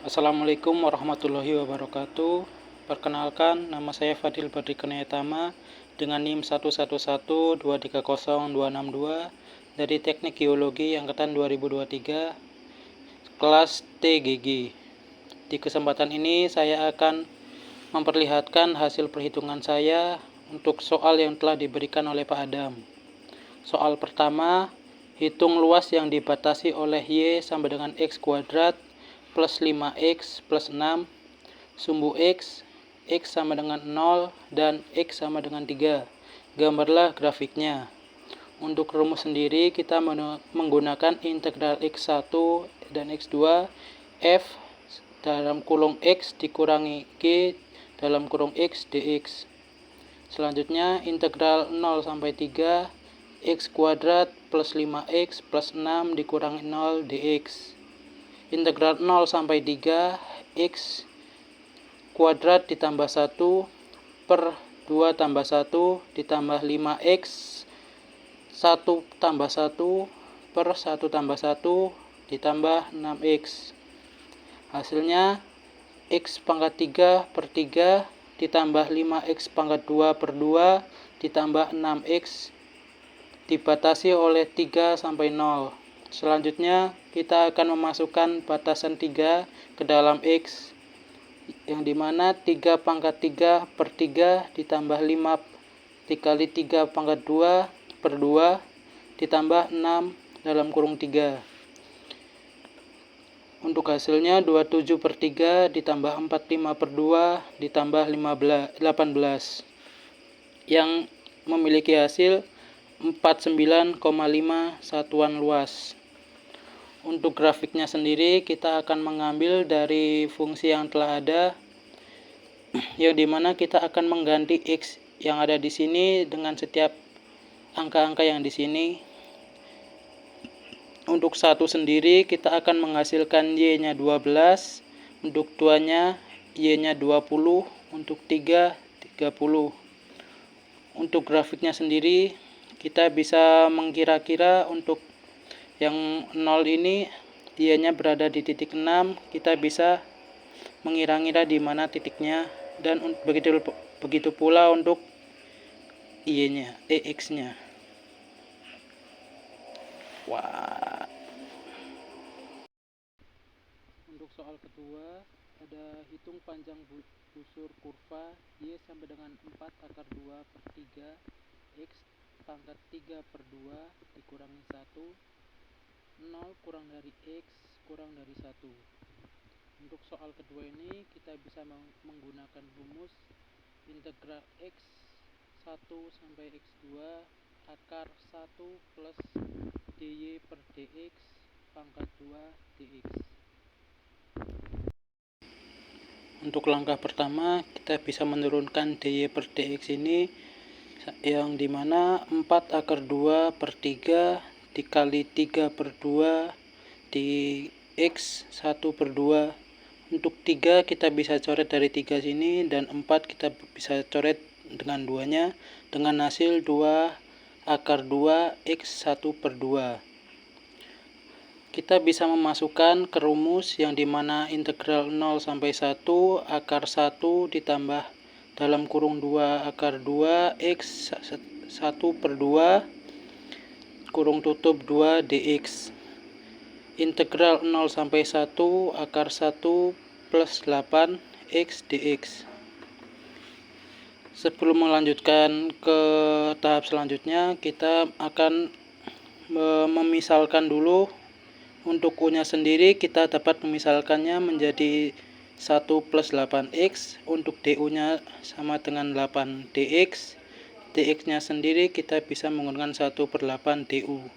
Assalamualaikum warahmatullahi wabarakatuh. Perkenalkan, nama saya Fadil Badri Kenayatama dengan NIM 111230262 dari Teknik Geologi Angkatan 2023, kelas TGG. Di kesempatan ini saya akan memperlihatkan hasil perhitungan saya untuk soal yang telah diberikan oleh Pak Adam. Soal pertama, hitung luas yang dibatasi oleh Y sama dengan X kuadrat plus 5X plus 6, sumbu X sama dengan 0, dan X sama dengan 3. Gambarlah grafiknya. Untuk rumus sendiri, kita menggunakan integral X1 dan X2, F dalam kurung X dikurangi G dalam kurung X dx. Selanjutnya, integral 0 sampai 3, X kuadrat plus 5X plus 6 dikurangi 0 dx. Integral 0 sampai 3, X kuadrat ditambah 1 per 2 tambah 1 ditambah 5X 1 tambah 1 per 1 tambah 1 ditambah 6X. Hasilnya X pangkat 3 per 3 ditambah 5X pangkat 2 per 2 ditambah 6X dibatasi oleh 3 sampai 0. Selanjutnya kita akan memasukkan batasan 3 ke dalam X, yang dimana 3 pangkat 3 per 3 ditambah 5 dikali 3 pangkat 2 per 2 ditambah 6 dalam kurung 3. Untuk hasilnya 27 per 3 ditambah 45 per 2 ditambah 18, yang memiliki hasil 49,5 satuan luas. Untuk grafiknya sendiri kita akan mengambil dari fungsi yang telah ada, yang dimana kita akan mengganti X yang ada di sini dengan setiap angka-angka yang di sini. Untuk 1 sendiri kita akan menghasilkan Y-nya 12, untuk 2-nya Y-nya 20, untuk 3 30. Untuk grafiknya sendiri kita bisa mengkira-kira untuk yang 0 ini Y-nya berada di titik 6, kita bisa mengira-ngira di mana titiknya, dan begitu pula untuk Y-nya, X-nya. Wah. Untuk soal kedua, ada hitung panjang busur kurva Y sama dengan 4 akar 2 per 3 X pangkat 3 per 2 dikurangi 1, 0 kurang dari X kurang dari 1. Untuk soal kedua ini kita bisa menggunakan rumus integral X1 sampai X2 akar 1 plus dy per dx pangkat 2 dx. Untuk langkah pertama kita bisa menurunkan dy per dx ini, yang dimana 4 akar 2 per 3 dikali 3 per 2 di X 1 per 2. Untuk 3 kita bisa coret dari 3 sini, dan 4 kita bisa coret dengan 2-nya, dengan hasil 2 akar 2 X 1 per 2. Kita bisa memasukkan ke rumus yang dimana integral 0 sampai 1 akar 1 ditambah dalam kurung 2 akar 2 X 1 per 2 kurung tutup 2 dx. Integral 0 sampai 1 akar 1 plus 8 x dx. Sebelum melanjutkan ke tahap selanjutnya, kita akan memisalkan dulu. Untuk U-nya sendiri kita dapat memisalkannya menjadi 1 plus 8x. Untuk DU-nya sama dengan 8 dx. dx-nya sendiri kita bisa menggunakan 1 per 8 du.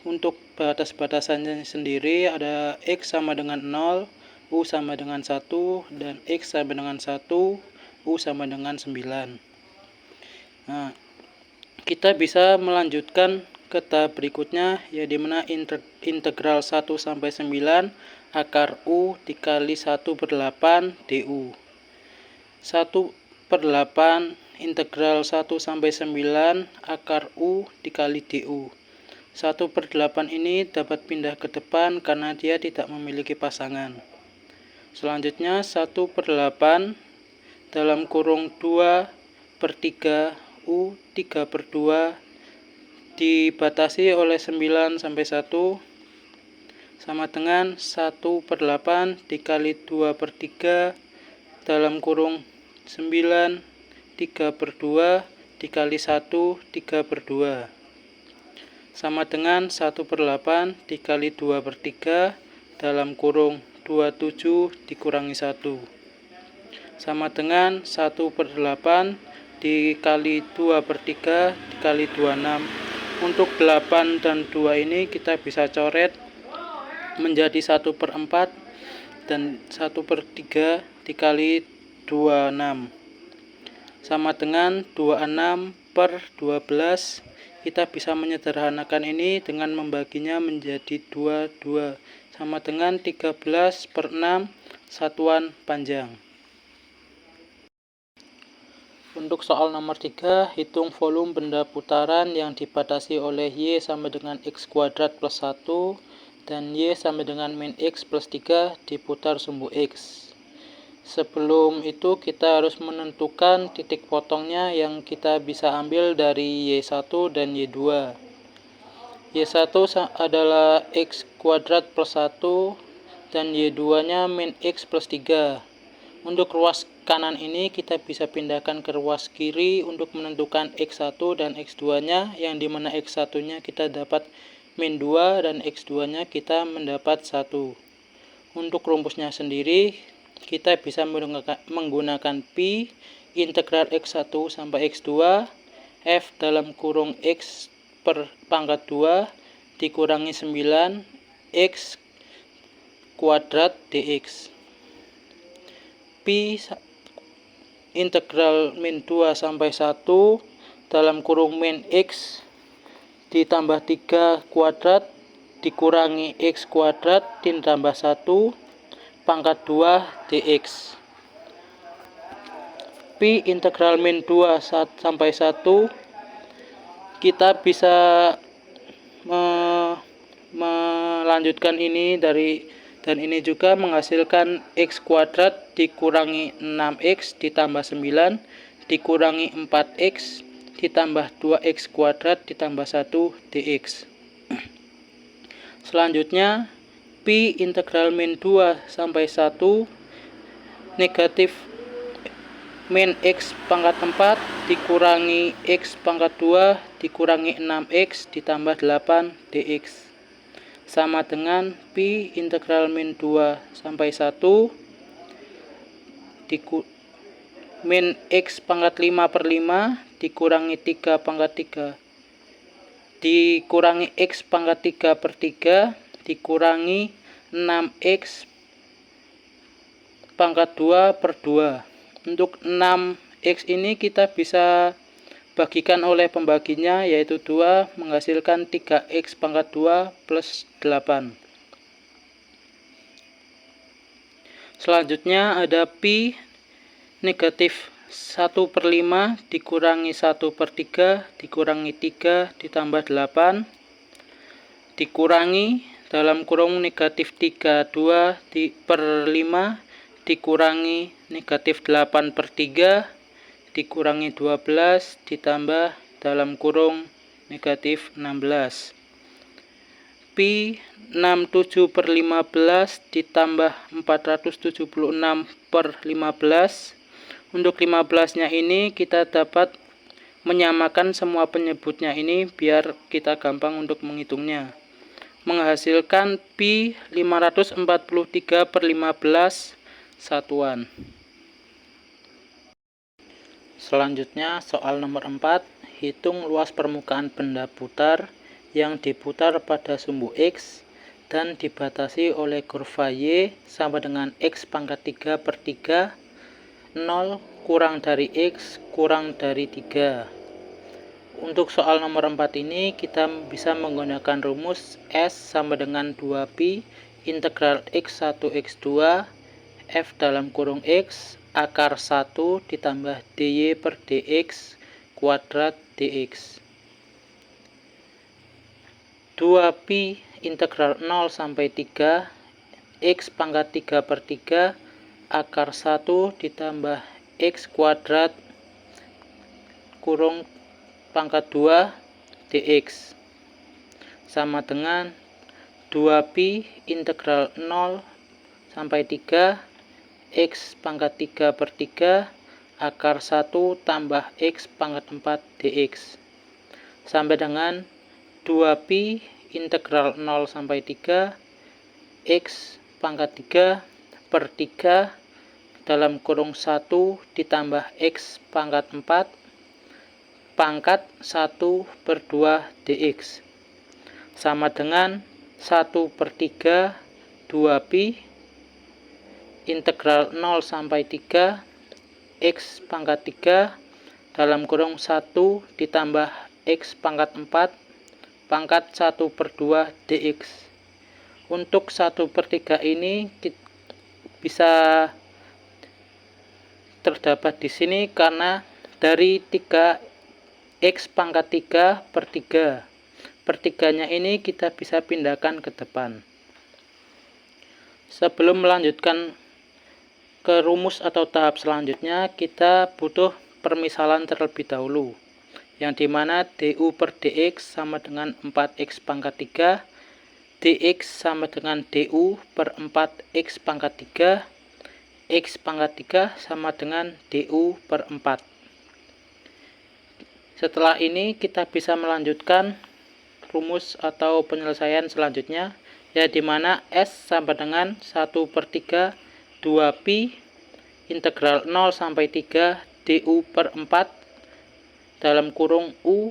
Untuk batas-batasannya sendiri ada X sama dengan 0, U sama dengan 1, dan X sama dengan 1, U sama dengan 9. Nah, kita bisa melanjutkan ke tahap berikutnya, ya dimana integral 1 sampai 9 akar U dikali 1 per 8 du. 1 per 8 integral 1 sampai 9 akar U dikali du. 1 per 8 ini dapat pindah ke depan karena dia tidak memiliki pasangan. Selanjutnya 1/8 dalam kurung 2/3 U 3/2 dibatasi oleh 9 sampai 1 sama dengan 1/8 dikali 2/3 dalam kurung 9 3/2 dikali 1 3/2 sama dengan 1/8 dikali 2/3 dalam kurung 27 dikurangi 1 sama dengan 1/8 dikali 2/3 dikali 26. Untuk 8 dan 2 ini kita bisa coret menjadi 1/4 dan 1/3 dikali 26 sama dengan 26/12. Kita bisa menyederhanakan ini dengan membaginya menjadi 22 sama dengan 13/6 satuan panjang. Untuk soal nomor 3, hitung volume benda putaran yang dibatasi oleh Y sama dengan X² plus 1 dan Y sama dengan min X plus 3 diputar sumbu X. Sebelum itu kita harus menentukan titik potongnya yang kita bisa ambil dari Y1 dan Y2. Y1 adalah X² plus 1 dan Y2 nya min X plus 3. Untuk ruas kanan ini kita bisa pindahkan ke ruas kiri untuk menentukan X1 dan X2 nya, yang dimana X1 nya kita dapat min 2 dan X2 nya kita mendapat 1. Untuk rumusnya sendiri kita bisa menggunakan pi integral X1 sampai X2 F dalam kurung X per pangkat 2 dikurangi 9 X kuadrat dx. Pi integral min 2 sampai 1 dalam kurung min X ditambah 3 kuadrat dikurangi X kuadrat ditambah 1 pangkat 2 dx. Pi integral min 2 sampai 1 kita bisa melanjutkan ini dan ini juga menghasilkan X kuadrat dikurangi 6X ditambah 9 dikurangi 4X ditambah 2X kuadrat ditambah 1 dx. Selanjutnya pi integral min 2 sampai 1 negatif min X pangkat 4 dikurangi X pangkat 2 dikurangi 6X ditambah 8 dx sama dengan pi integral min 2 sampai 1 min X pangkat 5/5 dikurangi 3 pangkat 3 dikurangi X pangkat 3/3 dikurangi 6X pangkat 2/2. Untuk 6X ini kita bisa bagikan oleh pembaginya, yaitu 2 menghasilkan 3X pangkat 2 plus 8. Selanjutnya ada pi negatif 1/5 dikurangi 1/3 dikurangi 3 ditambah 8 dikurangi dalam kurung negatif 32/5 dikurangi negatif 8/3 dikurangi 12 ditambah dalam kurung negatif 16. Pi 67/15 ditambah 476/15. Untuk 15 nya ini kita dapat menyamakan semua penyebutnya ini biar kita gampang untuk menghitungnya, menghasilkan pi 543/15 satuan. Selanjutnya soal nomor 4, hitung luas permukaan benda putar yang diputar pada sumbu X dan dibatasi oleh kurva Y sama dengan X pangkat 3/3 0 kurang dari X kurang dari 3. Untuk soal nomor 4 ini kita bisa menggunakan rumus S sama dengan 2pi integral X1 X2 F dalam kurung X akar 1 ditambah dy per dx kuadrat dx. 2pi integral 0 sampai 3 X pangkat 3 per 3 akar 1 ditambah X kuadrat kurung pangkat 2 dx sama dengan 2pi integral 0 sampai 3 X pangkat 3 per 3 akar 1 tambah X pangkat 4 dx sampai dengan 2pi integral 0 sampai 3 X pangkat 3 per 3 dalam kurung 1 ditambah X pangkat 4 pangkat 1 per 2 dx sama dengan 1 per 3 2pi integral 0 sampai 3 X pangkat 3 dalam kurung 1 ditambah X pangkat 4 pangkat 1 per 2 dx. Untuk 1 per 3 ini bisa terdapat di sini karena dari 3 X pangkat 3 per 3 per 3 nya ini kita bisa pindahkan ke depan. Sebelum melanjutkan ke rumus atau tahap selanjutnya, kita butuh permisalan terlebih dahulu, yang dimana du per dx sama dengan 4x pangkat 3, dx sama dengan du per 4x pangkat 3, x pangkat 3 sama dengan du per 4. Setelah ini kita bisa melanjutkan rumus atau penyelesaian selanjutnya, ya dimana S sama dengan 1 per 3 2pi integral 0 sampai 3 du per 4 dalam kurung u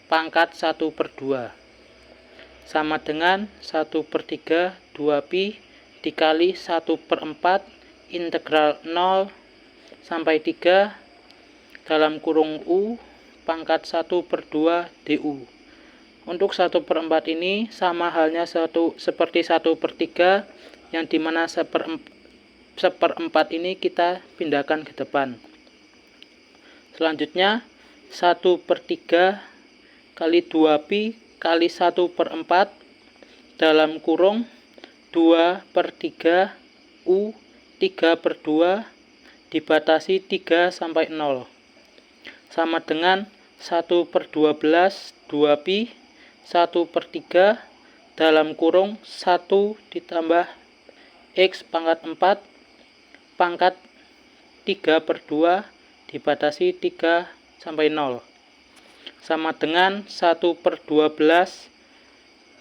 pangkat 1 per 2 sama dengan 1 per 3 2pi dikali 1 per 4 integral 0 sampai 3 dalam kurung u pangkat 1 per 2 du. Untuk 1 per 4 ini sama halnya seperti 1 per 3, yang dimana 1/4 ini kita pindahkan ke depan. Selanjutnya 1 per 3 kali 2pi kali 1 per 4 dalam kurung 2 per 3 U 3 per 2 dibatasi 3 sampai 0 sama dengan 1 per 12 2pi 1 per 3 dalam kurung 1 ditambah X pangkat 4 pangkat 3 per 2 dibatasi 3 sampai 0 sama dengan 1 per 12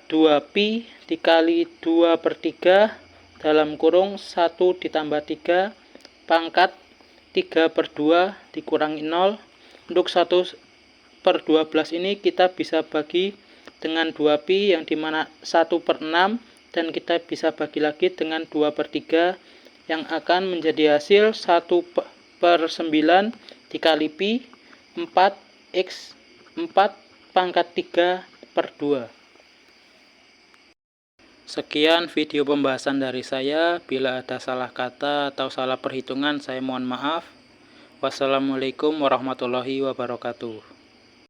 2pi dikali 2 per 3 dalam kurung 1 ditambah 3 pangkat 3 per 2 dikurangi 0. Untuk 1 per 12 ini kita bisa bagi dengan 2pi, yang dimana 1 per 6, dan kita bisa bagi lagi dengan 2 per 3 yang akan menjadi hasil 1 per 9 dikali pi 4x 4 pangkat 3 per 2. Sekian video pembahasan dari saya. Bila ada salah kata atau salah perhitungan, saya mohon maaf. Wassalamualaikum warahmatullahi wabarakatuh.